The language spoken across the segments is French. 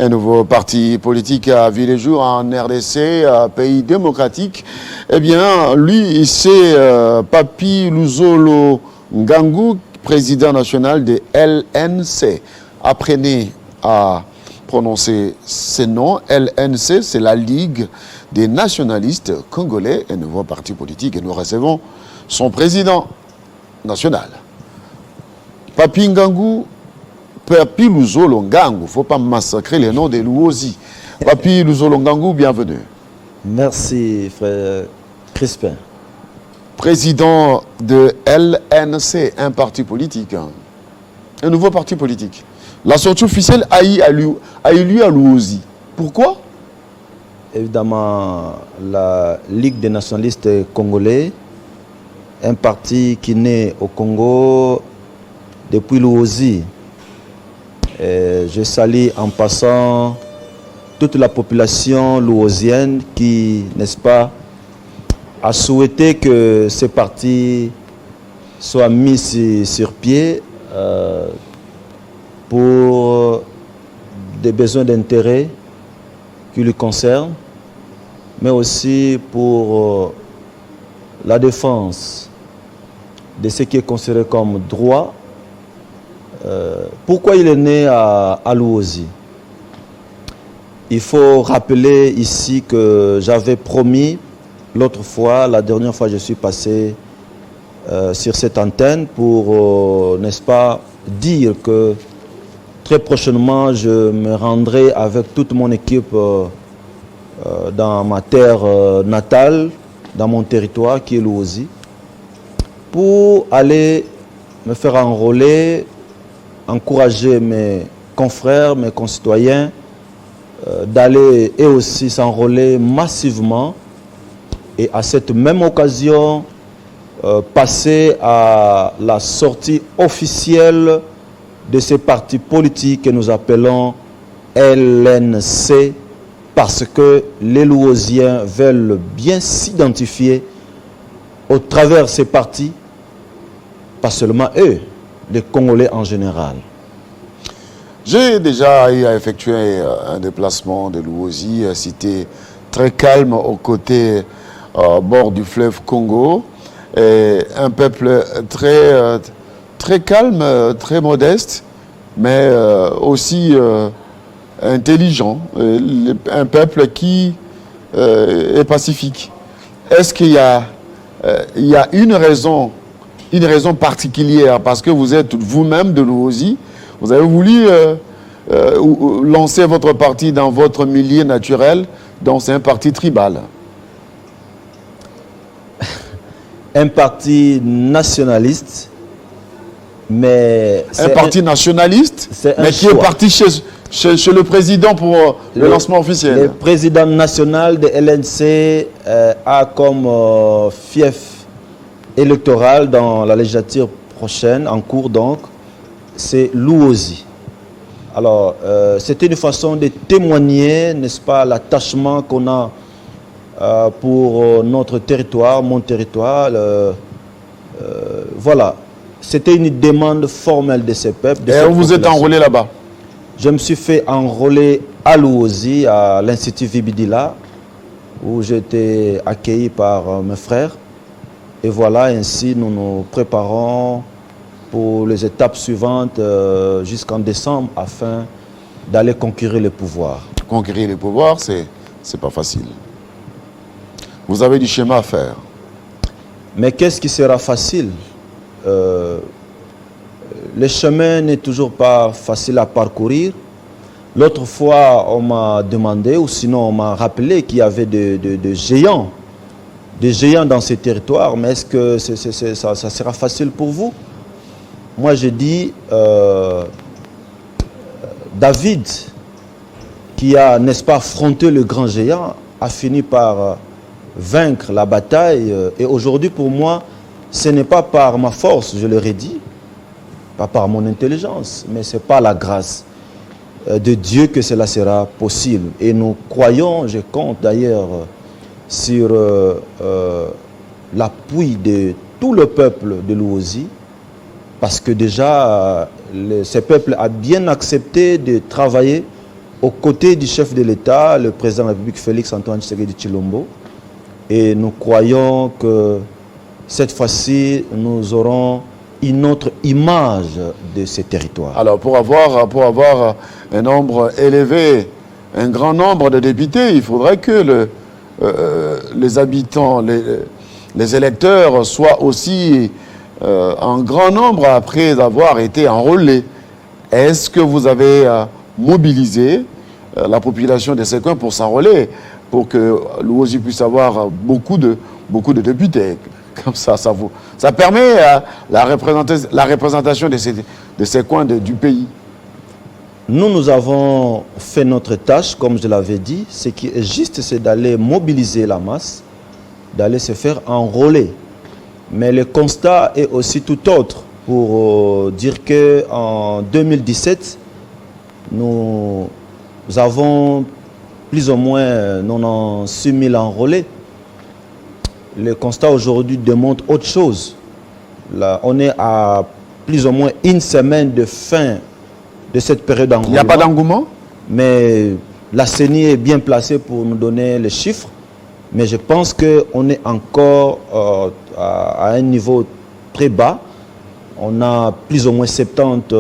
Un nouveau parti politique a vu le jour en RDC, pays démocratique. Eh bien, lui, c'est Papi Luzolo Ngangu, président national de LNC. Apprenez à prononcer ce nom. LNC, c'est la Ligue des nationalistes congolais, un nouveau parti politique. Et nous recevons son président national. Papi Ngangu, Papi Luzolo Ngangu, il ne faut pas massacrer les noms des Luosi. Papi Luzolo Ngangu, bienvenue. Merci, frère Crispin. Président de LNC, un parti politique, un nouveau parti politique. La sortie officielle a eu lieu à Luosi. Pourquoi? Évidemment, la Ligue des nationalistes congolais, un parti qui naît au Congo depuis Luosi. Je salue en passant toute la population luosienne qui, n'est-ce pas, a souhaité que ce parti soit mis sur pied pour des besoins d'intérêt qui lui concernent, mais aussi pour la défense de ce qui est considéré comme droit. Pourquoi il est né à Luosi? Il faut rappeler ici que j'avais promis l'autre fois, la dernière fois je suis passé sur cette antenne pour, n'est-ce pas, dire que très prochainement je me rendrai avec toute mon équipe dans ma terre natale, dans mon territoire qui est Luosi, pour aller me faire enrôler, encourager mes confrères, mes concitoyens d'aller et aussi s'enrôler massivement et à cette même occasion passer à la sortie officielle de ce parti politique que nous appelons LNC parce que les Luosiens veulent bien s'identifier au travers de ces partis, pas seulement eux, les Congolais en général. J'ai déjà eu à effectuer un déplacement de Luosi, cité très calme aux côtés bord du fleuve Congo, et un peuple très calme, très modeste, mais aussi intelligent, un peuple qui est pacifique. Est-ce qu'il y a une raison particulière, parce que vous êtes vous-même de Luosi, vous avez voulu lancer votre parti dans votre milieu naturel, donc c'est un parti tribal. Un parti nationaliste, mais... Un parti nationaliste, mais qui est parti chez le président pour le lancement officiel. Le président national de LNC a comme fief électoral dans la législature prochaine, en cours donc, c'est Luosi. Alors, c'était une façon de témoigner, n'est-ce pas, l'attachement qu'on a pour notre territoire, mon territoire. Voilà, c'était une demande formelle de ces peuples. Et vous êtes enrôlé là-bas? Je me suis fait enrôler à Luosi, à l'Institut Vibidila, où j'ai été accueilli par mes frères. Et voilà, ainsi nous nous préparons pour les étapes suivantes jusqu'en décembre afin d'aller conquérir le pouvoir. Conquérir le pouvoir, c'est pas facile. Vous avez du chemin à faire. Mais qu'est-ce qui sera facile? Le chemin n'est toujours pas facile à parcourir. L'autre fois, on m'a demandé, ou sinon on m'a rappelé qu'il y avait des géants dans ces territoires. Mais est-ce que ça sera facile pour vous? Moi, je dis, David, qui a, n'est-ce pas, affronté le grand géant, a fini par vaincre la bataille. Et aujourd'hui, pour moi, ce n'est pas par ma force, je leur ai dit, pas par mon intelligence, mais c'est par la grâce de Dieu que cela sera possible. Et nous croyons, je compte d'ailleurs sur l'appui de tout le peuple de Luosi, parce que déjà, ce peuple a bien accepté de travailler aux côtés du chef de l'État, le président de la République Félix Antoine Tshisekedi Tshilombo. Et nous croyons que cette fois-ci, nous aurons une autre image de ces territoires. Alors, pour avoir un nombre élevé, un grand nombre de députés, il faudrait que les habitants, les électeurs soient aussi en grand nombre après avoir été enrôlés. Est-ce que vous avez mobilisé la population de ces coins pour s'enrôler, pour que Luozi puisse avoir beaucoup de députés? Comme ça permet la représentation de ces coins du pays. Nous avons fait notre tâche, comme je l'avais dit. Ce qui est juste, c'est d'aller mobiliser la masse, d'aller se faire enrôler. Mais le constat est aussi tout autre pour dire qu'en 2017, nous avons plus ou moins 96 000 enrôlés. Le constat aujourd'hui démontre autre chose. Là, on est à plus ou moins une semaine de fin de cette période d'engouement. Il n'y a pas d'engouement? Mais la CENI est bien placée pour nous donner les chiffres. Mais je pense qu'on est encore à un niveau très bas. On a plus ou moins 70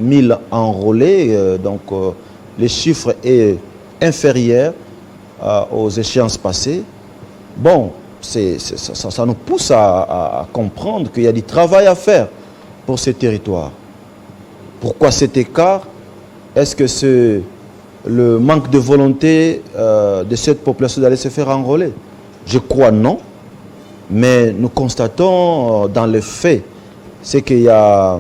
000 enrôlés. Donc, le chiffre est inférieur aux échéances passées. Bon, ça nous pousse à comprendre qu'il y a du travail à faire pour ces territoires. Pourquoi cet écart? Est-ce que c'est le manque de volonté de cette population d'aller se faire enrôler? Je crois non. Mais nous constatons dans les faits, c'est qu'il y a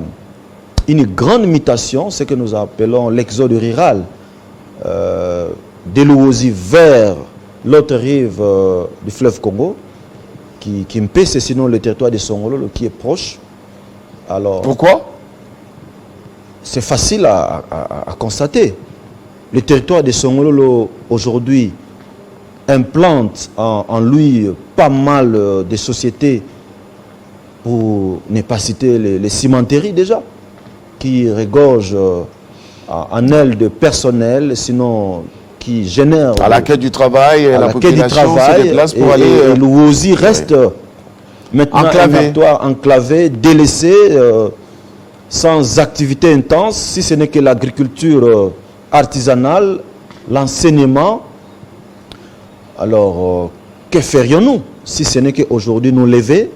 une grande mutation, ce que nous appelons l'exode rural, de Luozi vers l'autre rive du fleuve Congo, qui me pèse sinon le territoire de Songolo, qui est proche. Alors, pourquoi? C'est facile à constater. Le territoire de Songolo aujourd'hui implante en lui pas mal de sociétés, pour ne pas citer les cimenteries déjà, qui regorgent en elles de personnel, sinon qui génèrent à la quête du travail, et la population se déplace pour aller... Et Luozi reste maintenant un territoire enclavé, délaissé, sans activité intense, si ce n'est que l'agriculture artisanale, l'enseignement. Alors, que ferions-nous si ce n'est qu'aujourd'hui nous lever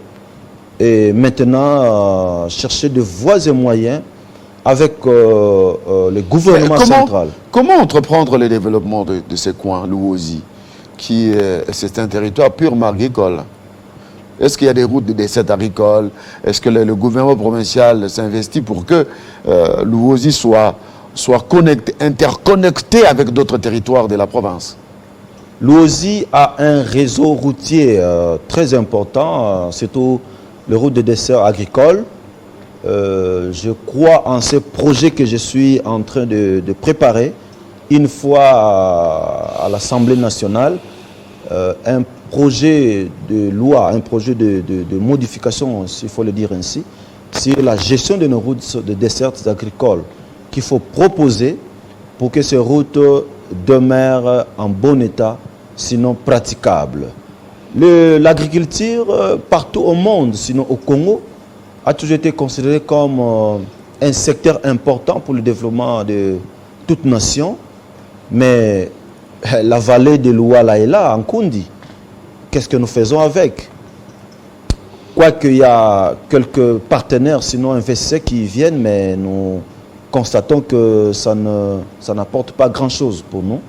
et maintenant chercher de voies et moyens avec le gouvernement central. Comment entreprendre le développement de ces coins, Luozi, qui c'est un territoire purement agricole? Est-ce qu'il y a des routes de dessert agricoles? Est-ce que le gouvernement provincial s'investit pour que Luozi soit interconnecté avec d'autres territoires de la province? Luozi a un réseau routier très important, surtout les routes de dessert agricoles. Je crois en ce projet que je suis en train de préparer une fois à l'Assemblée nationale, un projet de loi, un projet de modification, s'il faut le dire ainsi, sur la gestion de nos routes de dessertes agricoles qu'il faut proposer pour que ces routes demeurent en bon état, sinon praticables. L'agriculture, partout au monde, sinon au Congo, a toujours été considérée comme un secteur important pour le développement de toute nation. Mais la vallée de Luala est là, en Kundi. Qu'est-ce que nous faisons avec? Quoiqu'il y a quelques partenaires, sinon investisseurs qui viennent, mais nous constatons que ça n'apporte pas grand-chose pour nous.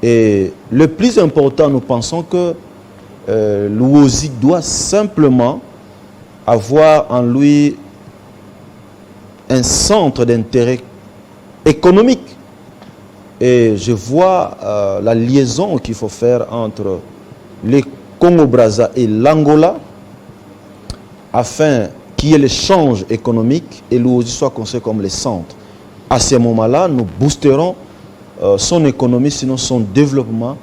Et le plus important, nous pensons que Luozi doit simplement avoir en lui un centre d'intérêt économique. Et je vois la liaison qu'il faut faire entre les Congo-Brazza et l'Angola afin qu'il y ait l'échange économique et Luozi soit considéré comme le centre. À ce moment-là, nous boosterons son économie, sinon son développement,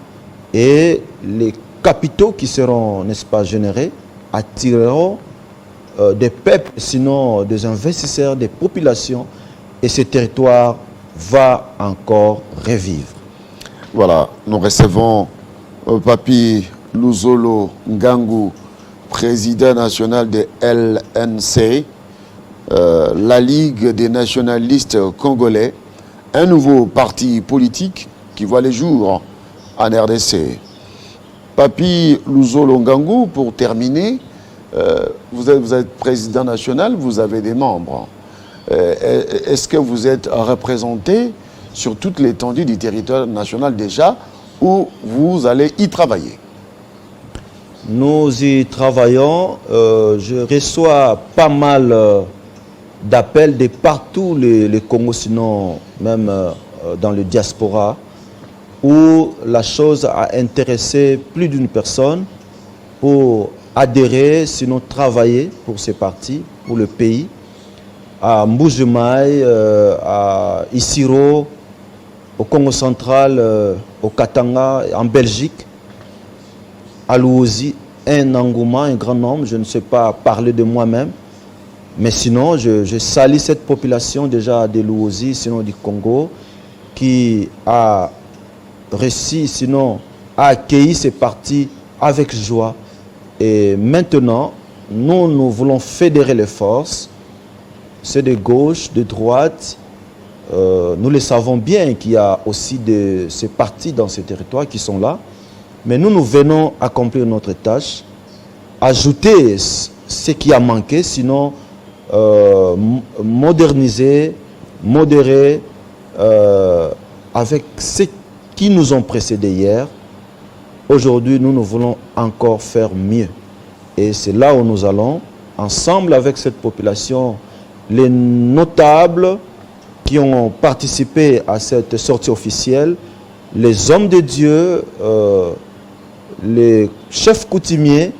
et les capitaux qui seront, n'est-ce pas, générés attireront des peuples, sinon des investisseurs, des populations, et ces territoires va encore revivre. Voilà, nous recevons Papi Luzolo Ngangu, président national de LNC, la Ligue des nationalistes congolais, un nouveau parti politique qui voit les jours en RDC. Papi Luzolo Ngangu, pour terminer, vous êtes président national, vous avez des membres. Est-ce que vous êtes représenté sur toute l'étendue du territoire national déjà, ou vous allez y travailler? Nous y travaillons. Je reçois pas mal d'appels de partout les Congo, sinon même dans le diaspora, où la chose a intéressé plus d'une personne pour adhérer, sinon travailler pour ces partis, pour le pays, à Mbujimaï, à Isiro, au Congo central, au Katanga, en Belgique, à Luozi, un engouement, un grand nombre. Je ne sais pas parler de moi-même, mais sinon, je salue cette population déjà de Luozi, sinon du Congo, qui a réussi, sinon a accueilli ces partis avec joie. Et maintenant, nous voulons fédérer les forces. C'est de gauche, de droite. Nous le savons bien qu'il y a aussi ces partis dans ces territoires qui sont là. Mais nous venons accomplir notre tâche, ajouter ce qui a manqué, sinon moderniser, modérer avec ceux qui nous ont précédés hier. Aujourd'hui, nous voulons encore faire mieux. Et c'est là où nous allons, ensemble avec cette population, les notables qui ont participé à cette sortie officielle, les hommes de Dieu, les chefs coutumiers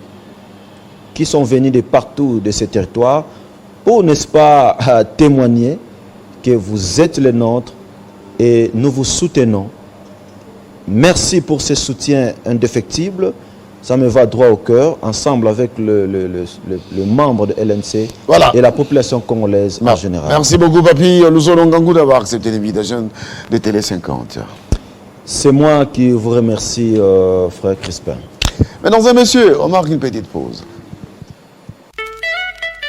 qui sont venus de partout de ces territoires pour, n'est-ce pas, témoigner que vous êtes les nôtres et nous vous soutenons. Merci pour ce soutien indéfectible. Ça me va droit au cœur, ensemble avec le membre de LNC, voilà, et la population congolaise en général. Merci beaucoup, Papi Luzolo Ngangu, d'avoir accepté l'invitation de Télé 50. C'est moi qui vous remercie, frère Crispin. Mesdames et messieurs, on marque une petite pause.